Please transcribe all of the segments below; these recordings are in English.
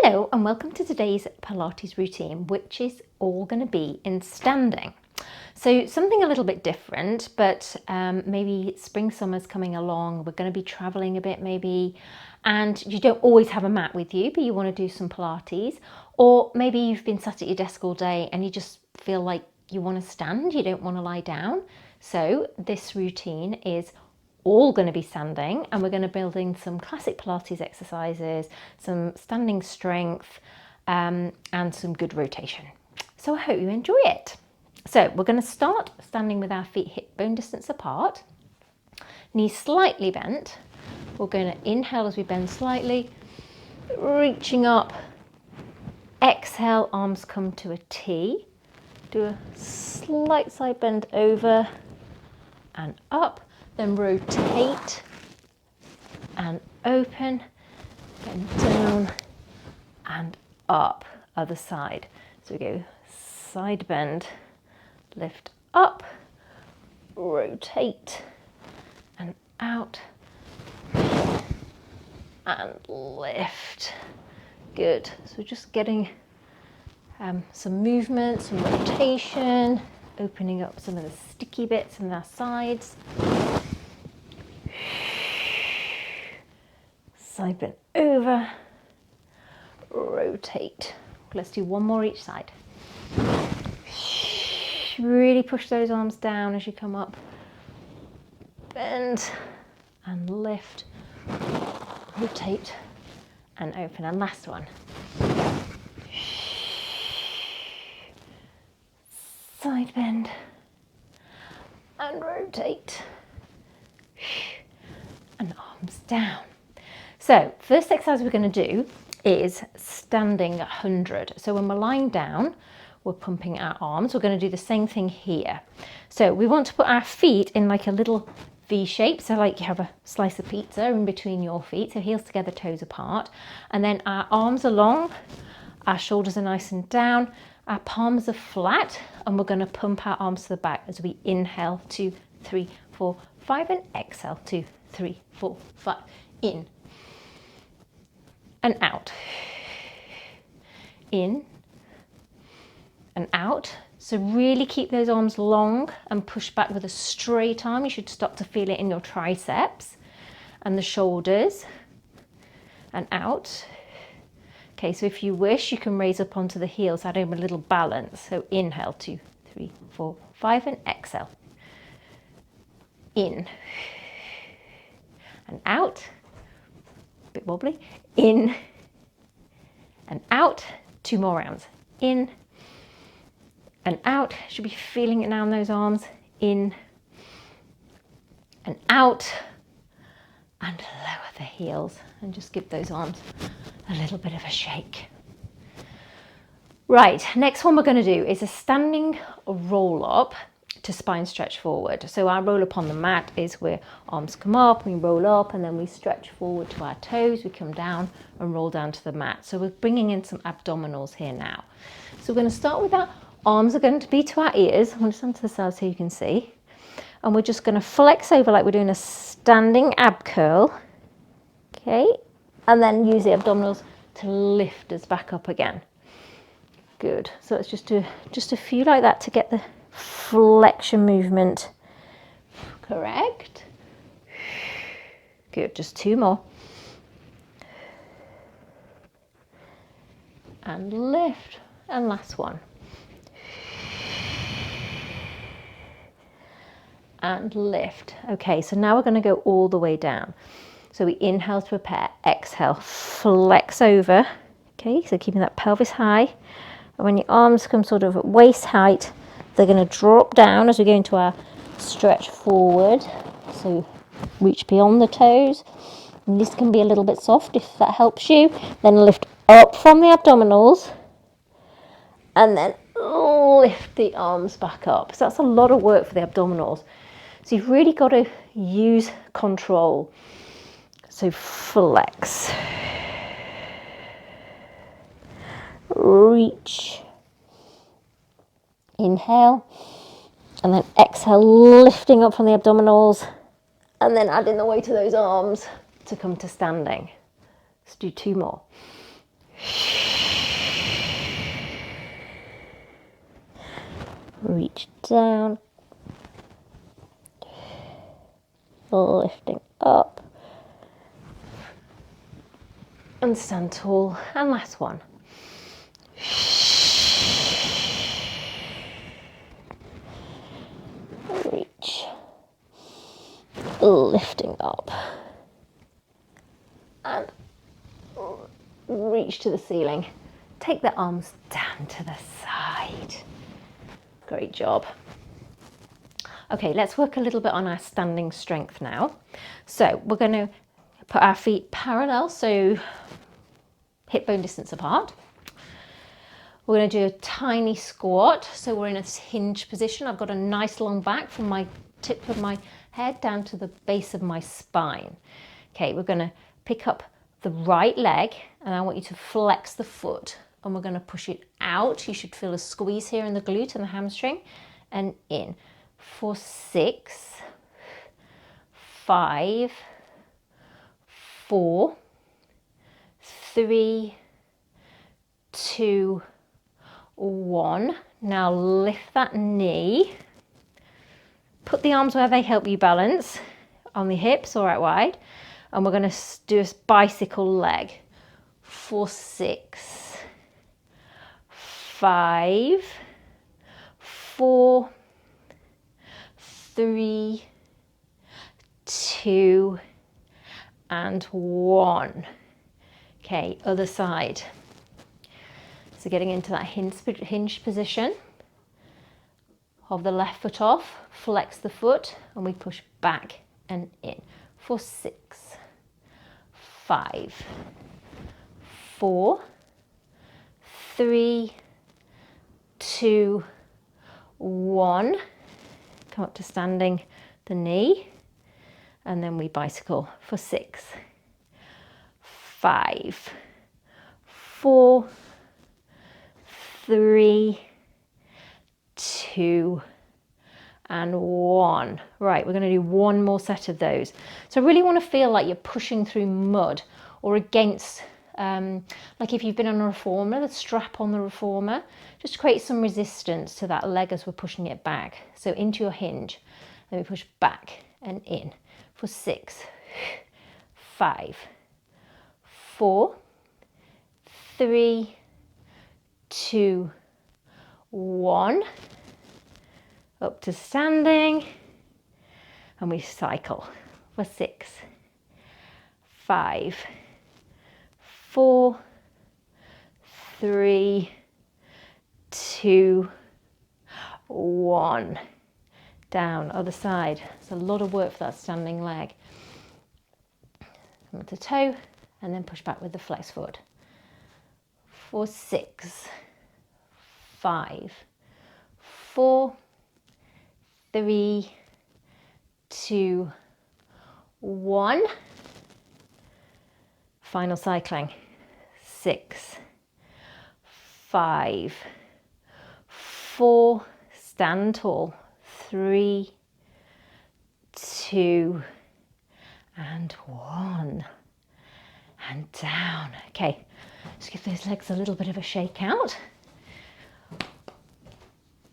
Hello and welcome to today's Pilates routine, which is all going to be in standing. So something a little bit different, but maybe spring, summer's coming along. We're going to be traveling a bit maybe, and you don't always have a mat with you, but you want to do some Pilates. Or maybe you've been sat at your desk all day and you just feel like you want to stand, you don't want to lie down. So this routine is all going to be standing, and we're going to build in some classic Pilates exercises, some standing strength, and some good rotation. So I hope you enjoy it. So we're going to start standing with our feet hip bone distance apart, knees slightly bent. We're going to inhale as we bend slightly, reaching up. Exhale, arms come to a T. Do a slight side bend over and up. Then rotate and open, bend down and up, other side. So we go side bend, lift up, rotate and out and lift. Good. So just getting some movement, some rotation, opening up some of the sticky bits in our sides. Side bend over, rotate. Let's do one more each side. Really push those arms down as you come up. Bend and lift, rotate and open. And last one. Side bend and rotate and arms down. So first exercise we're going to do is standing 100. So when we're lying down, we're pumping our arms. We're going to do the same thing here. So we want to put our feet in like a little V shape. So like you have a slice of pizza in between your feet. So heels together, toes apart. And then our arms are long, our shoulders are nice and down, our palms are flat, and we're going to pump our arms to the back as we inhale 2, 3, 4, 5 and exhale 2, 3, 4, 5. In and out, in and out. So really keep those arms long and push back with a straight arm. You should start to feel it in your triceps and the shoulders, and out. Okay, so if you wish, you can raise up onto the heels, add in a little balance. So inhale 2, 3, 4, 5 and exhale. In and out. Bit wobbly. In and out. 2 more rounds. In and out. Should be feeling it now in those arms. In and out. And lower the heels and just give those arms a little bit of a shake. Right, next one we're going to do is a standing roll up to spine stretch forward. So our roll up on the mat is where arms come up, we roll up and then we stretch forward to our toes, we come down and roll down to the mat. So we're bringing in some abdominals here now. So we're going to start with that. Arms are going to be to our ears. I'm going to stand to the side so you can see. And we're just going to flex over like we're doing a standing ab curl. Okay, and then use the abdominals to lift us back up again. Good. So let's just do just a few like that to get the flexion movement correct. Good, just 2 more. And lift, and last one. And lift. Okay, so now we're going to go all the way down. So we inhale to prepare, exhale, flex over. Okay, so keeping that pelvis high. And when your arms come sort of at waist height, they're going to drop down as we go into our stretch forward. So reach beyond the toes. And this can be a little bit soft if that helps you. Then lift up from the abdominals. And then lift the arms back up. So that's a lot of work for the abdominals. So you've really got to use control. So flex. Reach. Inhale. And then exhale, lifting up from the abdominals. And then adding the weight of those arms to come to standing. Let's do 2 more. Reach down, lifting up, and stand tall. And last one. Reach, lifting up, and reach to the ceiling. Take the arms down to the side. Great job. Okay, let's work a little bit on our standing strength now. So we're going to put our feet parallel, so hip bone distance apart. We're going to do a tiny squat, so we're in a hinge position. I've got a nice long back from my tip of my head down to the base of my spine. Okay, we're going to pick up the right leg, and I want you to flex the foot, and we're going to push it out. You should feel a squeeze here in the glute and the hamstring, and in for 6, 5, 4, 3, 2, 1. Now lift that knee. Put the arms where they help you balance, on the hips or out wide. And we're going to do a bicycle leg for 6, 5, 4, 3, 2, and 1. Okay, other side. So getting into that hinge position of the left foot off, flex the foot, and we push back and in for 6, 5, 4, 3, 2, 1. Come up to standing the knee, and then we bicycle for 6, 5, 4, 3, 2, and 1. Right, we're going to do one more set of those. So I really want to feel like you're pushing through mud or against, like if you've been on a reformer, the strap on the reformer, just create some resistance to that leg as we're pushing it back. So into your hinge, then we push back and in for 6, 5, 4, 3, 2, 1. Up to standing, and we cycle for 6, 5, 4, 3, 2, 1. Down, other side. It's a lot of work for that standing leg. Come to toe, and then push back with the flex foot. For 6, 5, 4, 3, 2, 1. Final cycling. 6, 5, 4, stand tall. 3, 2, and 1. And down. Okay, let's give those legs a little bit of a shake out.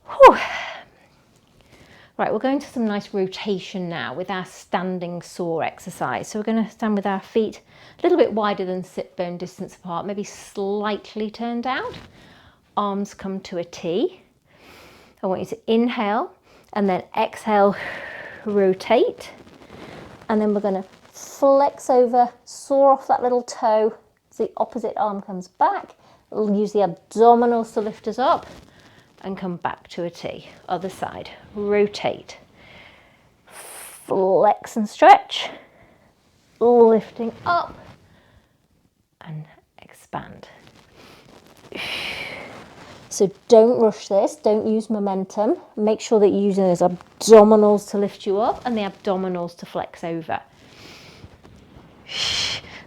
Whew. Right, we're going to some nice rotation now with our standing saw exercise. So we're going to stand with our feet a little bit wider than sit bone distance apart, maybe slightly turned out. Arms come to a T. I want you to inhale and then exhale, rotate. And then we're going to flex over, saw off that little toe. So the opposite arm comes back. We'll use the abdominals to lift us up and come back to a T. Other side, rotate, flex and stretch, lifting up and expand. So don't rush this, don't use momentum. Make sure that you're using those abdominals to lift you up and the abdominals to flex over.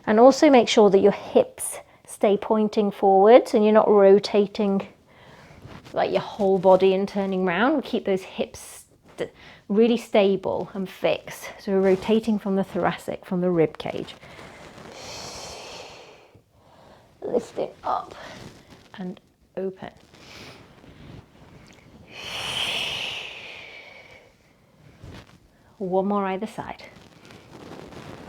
And also make sure that your hips stay pointing forwards and you're not rotating like your whole body and turning round. We keep those hips really stable and fixed. So we're rotating from the thoracic, from the rib cage. lifting up and open. One more either side.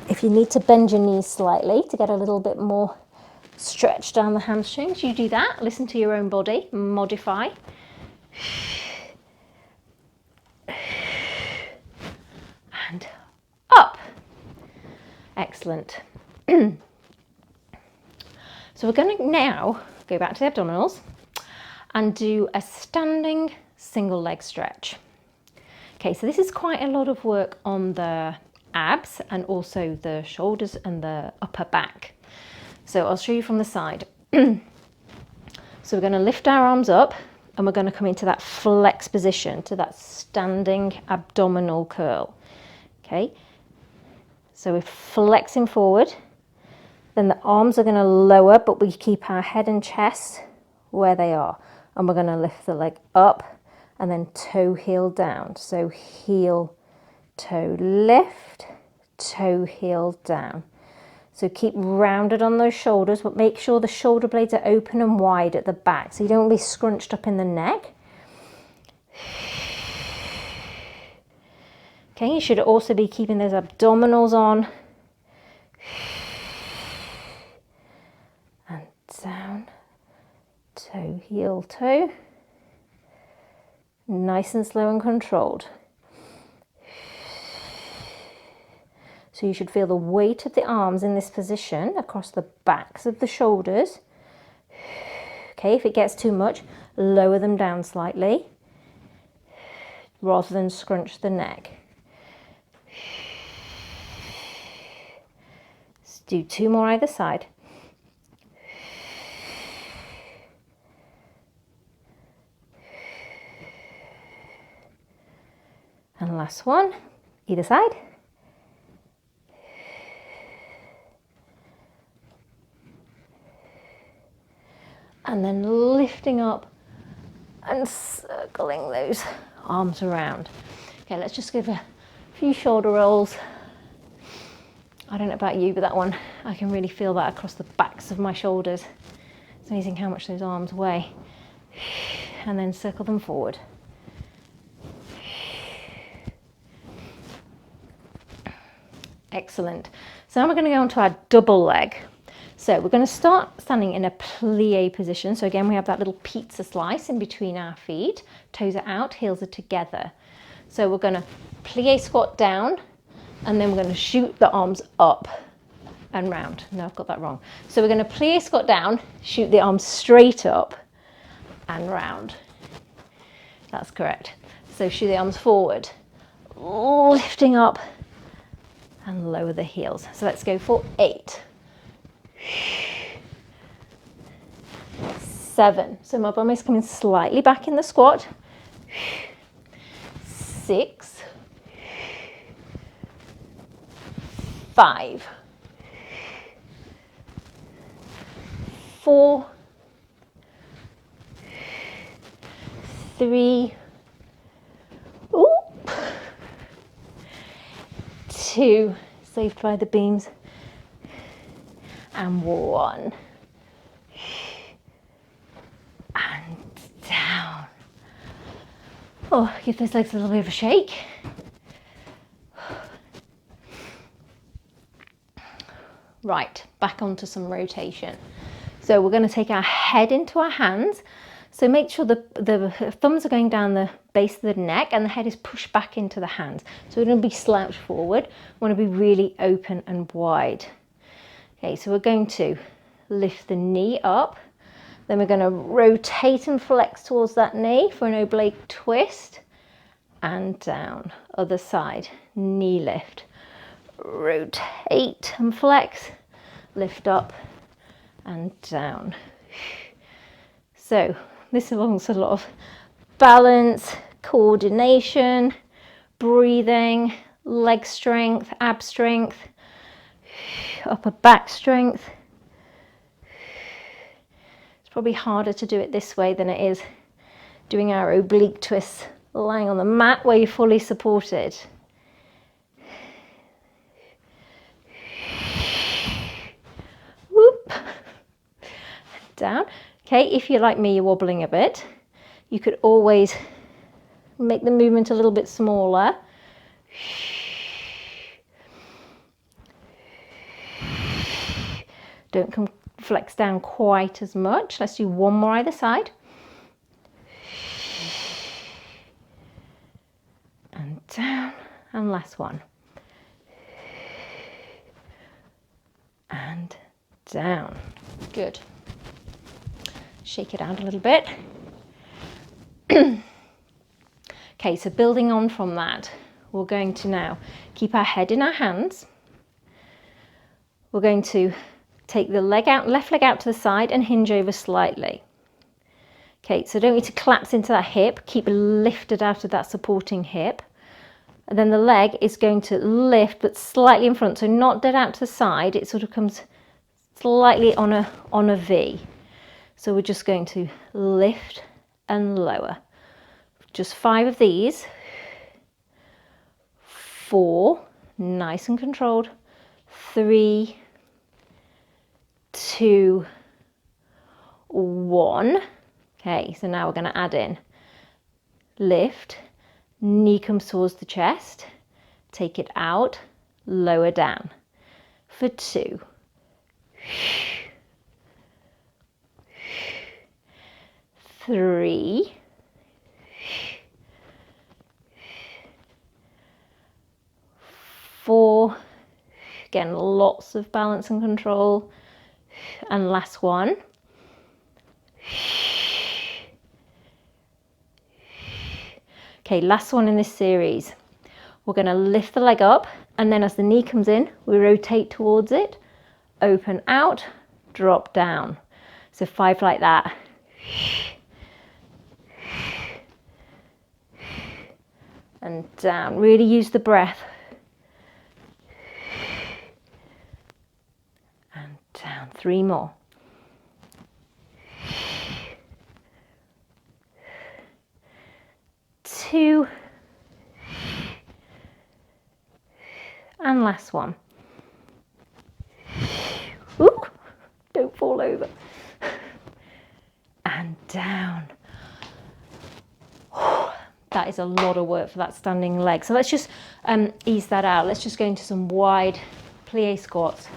If you need to bend your knees slightly to get a little bit more stretch down the hamstrings, you do that. Listen to your own body, modify. And up. Excellent. So we're going to now go back to the abdominals and do a standing single leg stretch. Okay, so this is quite a lot of work on the abs and also the shoulders and the upper back. So I'll show you from the side. So we're going to lift our arms up and we're going to come into that flex position, to that standing abdominal curl. Okay, so we're flexing forward. Then the arms are going to lower, but we keep our head and chest where they are. And we're going to lift the leg up and then toe heel down. So heel, toe lift, toe heel down. So keep rounded on those shoulders, but make sure the shoulder blades are open and wide at the back so you don't want to be scrunched up in the neck. Okay, you should also be keeping those abdominals on. And down, toe, heel, toe. Nice and slow and controlled. So you should feel the weight of the arms in this position across the backs of the shoulders. Okay, if it gets too much, lower them down slightly rather than scrunch the neck. Let's do 2 more either side. And last one, either side. And then lifting up and circling those arms around. Okay, let's just give a few shoulder rolls. I don't know about you, but that one, I can really feel that across the backs of my shoulders. It's amazing how much those arms weigh. And then circle them forward. Excellent. So now we're going to go on to our double leg. So we're going to start standing in a plie position. So again, we have that little pizza slice in between our feet. Toes are out, heels are together. So we're going to plie squat down, and then we're going to shoot the arms up and round. No, I've got that wrong. So we're going to plie squat down, shoot the arms straight up and round. That's correct. So shoot the arms forward, lifting up and lower the heels. So let's go for 8. 7. So my bum is coming slightly back in the squat. 6. 5. 4. 3. 2. Saved by the beams. And 1. And down. Oh, give those legs a little bit of a shake. Right, back onto some rotation. So we're going to take our head into our hands. So make sure the thumbs are going down the base of the neck and the head is pushed back into the hands. So we're going to be slouched forward. We want to be really open and wide. Okay, so we're going to lift the knee up. Then we're going to rotate and flex towards that knee for an oblique twist. And down. Other side. Knee lift. Rotate and flex. Lift up and down. So this involves a lot of balance, coordination, breathing, leg strength, ab strength, upper back strength. It's probably harder to do it this way than it is doing our oblique twists lying on the mat where you're fully supported. Whoop. down. Okay, if you're like me, you're wobbling a bit, you could always make the movement a little bit smaller. Don't come flex down quite as much. Let's do one more either side. And down, and last one. And down. Good. Shake it out a little bit. Okay, so building on from that, we're going to now keep our head in our hands. We're going to take the leg out, left leg out to the side and hinge over slightly. Okay, so don't need to collapse into that hip, keep lifted out of that supporting hip. And then the leg is going to lift but slightly in front, so not dead out to the side, it sort of comes slightly on a V. So we're just going to lift and lower. Just 5 of these. 4, nice and controlled. 3, 2, 1. Okay, so now we're going to add in lift, knee comes towards the chest, take it out, lower down for 2. 3, 4, again lots of balance and control, and last one. Okay, last one in this series. We're going to lift the leg up, and then as the knee comes in, we rotate towards it, open out, drop down. So 5 like that. And down. Really use the breath. And down. 3 more. Two, and last one. Ooh, don't fall over. And down. That is a lot of work for that standing leg. So let's just ease that out. Let's just go into some wide plie squats,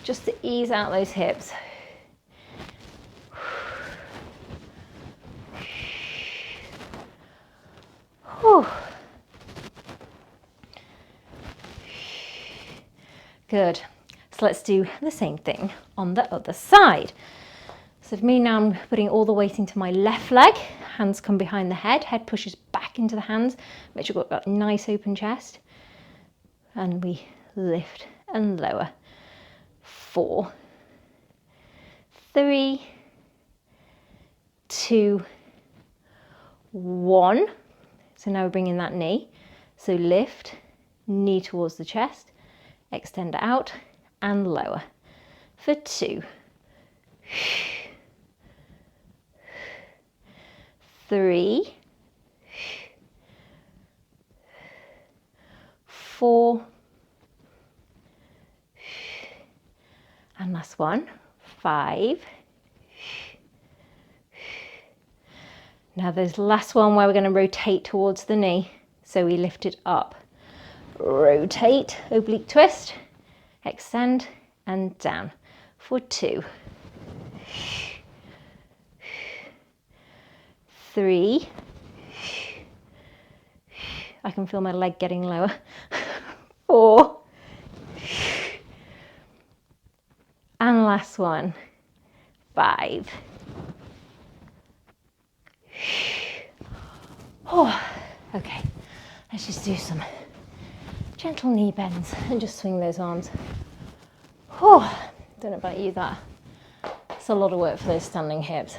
just to ease out those hips. Whew. Good. So let's do the same thing on the other side. So for me now, I'm putting all the weight into my left leg. Hands come behind the head. Head pushes back into the hands. Make sure you've got that nice open chest. And we lift and lower. 4, 3, 2, 1. So now we're bringing that knee. So lift, knee towards the chest, extend out and lower for 2, 3, 4, and last one, 5. Now there's the last one where we're going to rotate towards the knee. So we lift it up, rotate, oblique twist, extend and down for 2, 3, I can feel my leg getting lower, 4, and last one, 5. Oh, okay, let's just do some gentle knee bends and just swing those arms. Oh, don't know about you, that's a lot of work for those standing hips.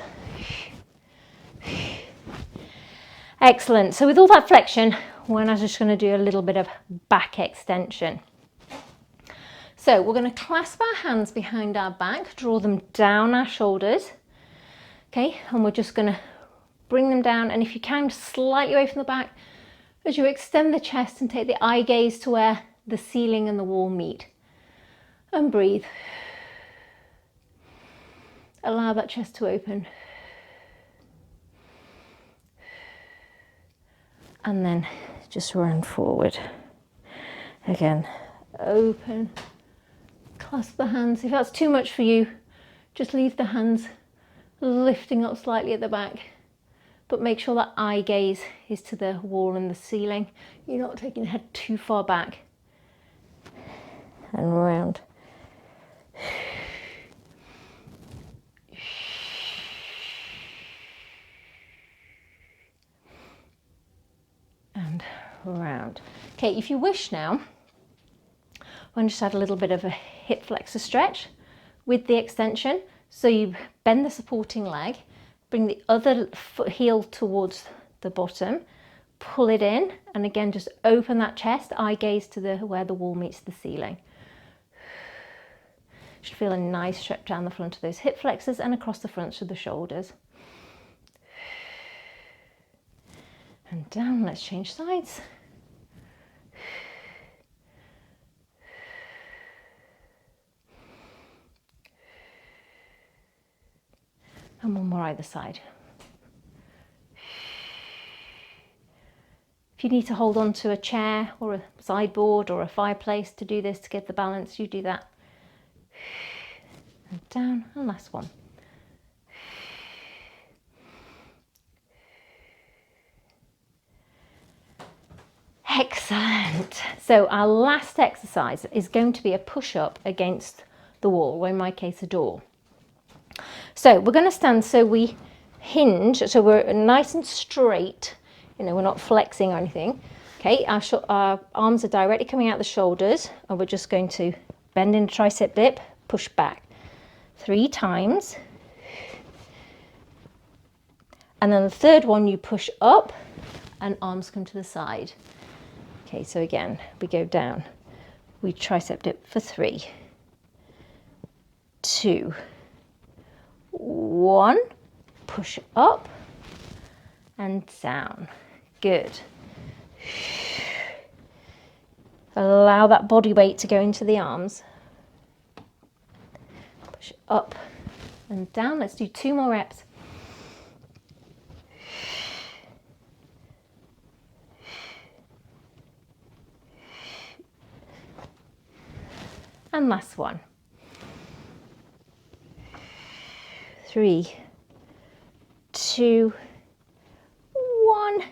Excellent. So with all that flexion, we're now just going to do a little bit of back extension. So we're going to clasp our hands behind our back, draw them down our shoulders. Okay, and we're just going to bring them down, and if you can, slightly away from the back as you extend the chest and take the eye gaze to where the ceiling and the wall meet. And breathe. Allow that chest to open. And then just round forward. Again, open. Clasp the hands. If that's too much for you, just leave the hands lifting up slightly at the back. But make sure that eye gaze is to the wall and the ceiling. You're not taking the head too far back. And round. And round. Okay, if you wish now, I'm going to just add a little bit of a hip flexor stretch with the extension. So you bend the supporting leg, bring the other foot heel towards the bottom, pull it in, and again just open that chest, eye gaze to where the wall meets the ceiling. Should feel a nice stretch down the front of those hip flexors and across the fronts of the shoulders. And down, let's change sides. And one more either side. If you need to hold on to a chair or a sideboard or a fireplace to do this, to get the balance, you do that. And down, and last one. Excellent. So our last exercise is going to be a push-up against the wall, or in my case, a door. So we're going to stand so we hinge, so we're nice and straight, you know, we're not flexing or anything. Okay, our arms are directly coming out the shoulders, and we're just going to bend in a tricep dip, push back 3 times. And then the third one, you push up and arms come to the side. Okay, so again, we go down. We tricep dip for 3, 2, 1, push up and down. Good. Allow that body weight to go into the arms. Push up and down. Let's do 2 more reps. And last one. 3, 2, 1.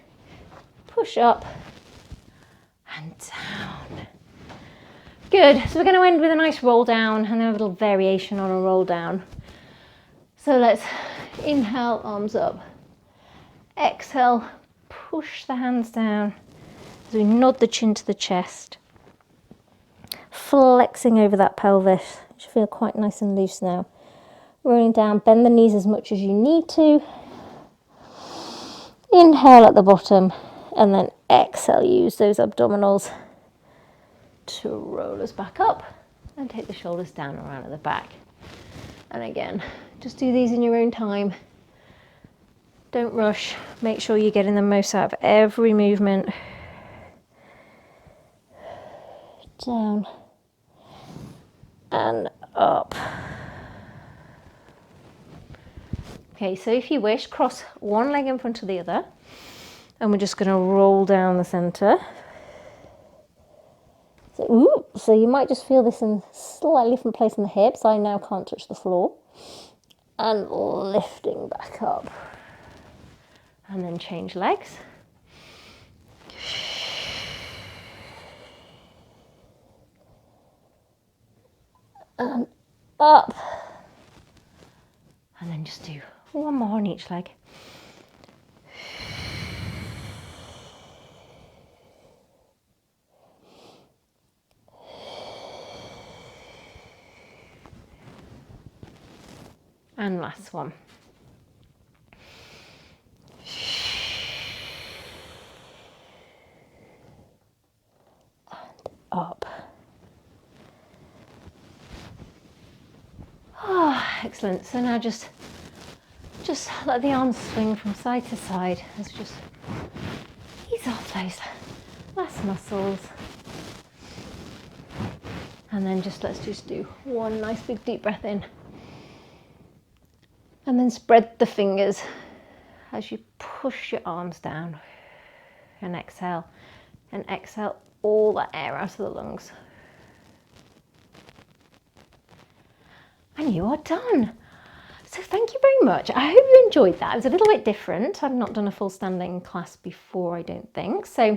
Push up and down. Good. So we're going to end with a nice roll down and then a little variation on a roll down. So let's inhale, arms up. Exhale, push the hands down as we nod the chin to the chest. Flexing over that pelvis. You should feel quite nice and loose now. Rolling down, bend the knees as much as you need to. Inhale at the bottom and then exhale, use those abdominals to roll us back up and take the shoulders down around at the back. And again, just do these in your own time. Don't rush. Make sure you're getting the most out of every movement. Down and up. Okay, so if you wish, cross one leg in front of the other, and we're just going to roll down the center. So you might just feel this in slightly different place in the hips. I now can't touch the floor. And lifting back up. And then change legs. And up. And then just do one more on each leg. And last one. And up. Oh, excellent. So now just let the arms swing from side to side as we just ease off those last muscles. And then let's just do one nice big deep breath in. And then spread the fingers as you push your arms down. And exhale. And exhale all that air out of the lungs. And you are done. So thank you very much. I hope you enjoyed that. It was a little bit different. I've not done a full standing class before, I don't think. So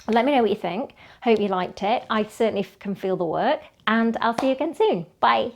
let me know what you think. Hope you liked it. I certainly can feel the work, and I'll see you again soon. Bye.